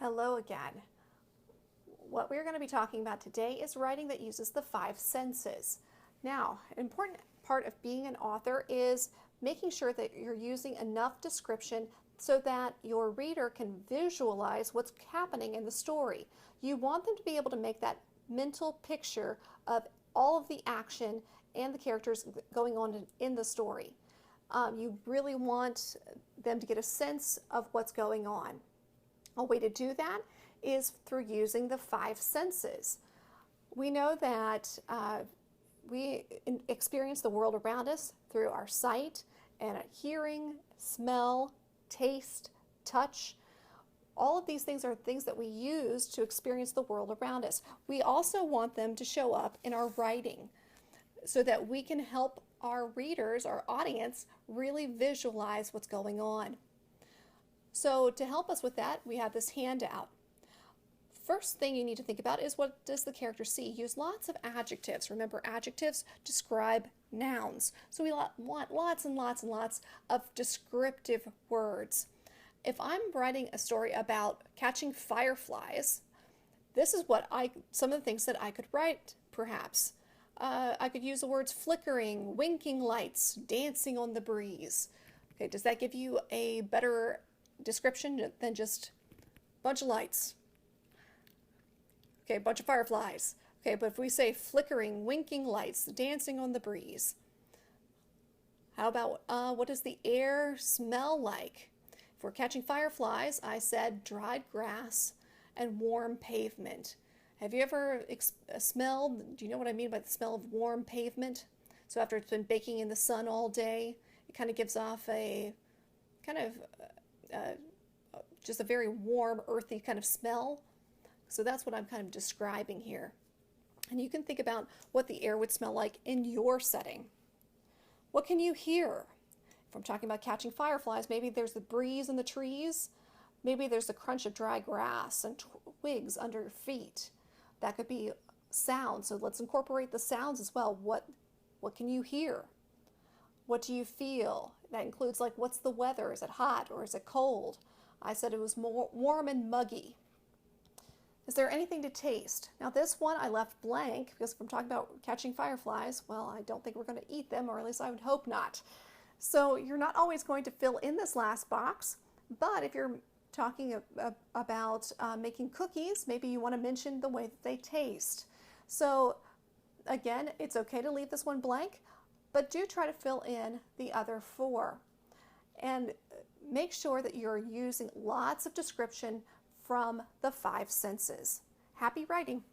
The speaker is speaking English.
Hello again. What we're going to be talking about today is writing that uses the five senses. Now, an important part of being an author is making sure that you're using enough description so that your reader can visualize what's happening in the story. You want them to be able to make that mental picture of all of the action and the characters going on in the story. You really want them to get a sense of what's going on. A way to do that is through using the five senses. We know that we experience the world around us through our sight and hearing, smell, taste, touch. All of these things are things that we use to experience the world around us. We also want them to show up in our writing so that we can help our readers, our audience, really visualize what's going on. So to help us with that, we have this handout. First thing you need to think about is, what does the character see? Use lots of adjectives. Remember, adjectives describe nouns. So we want lots and lots and lots of descriptive words. If I'm writing a story about catching fireflies, this is some of the things that I could write, perhaps. I could use the words flickering, winking lights, dancing on the breeze. Okay, does that give you a better description than just a bunch of lights? Okay, a bunch of fireflies. Okay, but if we say flickering, winking lights, dancing on the breeze, how about what does the air smell like? If we're catching fireflies, I said dried grass and warm pavement. Have you ever smelled, do you know what I mean by the smell of warm pavement? So after it's been baking in the sun all day, it kind of gives off a kind of just a very warm, earthy kind of smell. So that's what I'm kind of describing here. And you can think about what the air would smell like in your setting. What can you hear? If I'm talking about catching fireflies, maybe there's the breeze in the trees. Maybe there's the crunch of dry grass and twigs under your feet. That could be sound. So let's incorporate the sounds as well. What can you hear? What do you feel? That includes, like, what's the weather? Is it hot or is it cold? I said it was more warm and muggy. Is there anything to taste? Now this one I left blank because if I'm talking about catching fireflies, well, I don't think we're going to eat them, or at least I would hope not. So you're not always going to fill in this last box, but if you're talking about making cookies, maybe you want to mention the way that they taste. So again, it's okay to leave this one blank, but do try to fill in the other four. And make sure that you're using lots of description from the five senses. Happy writing!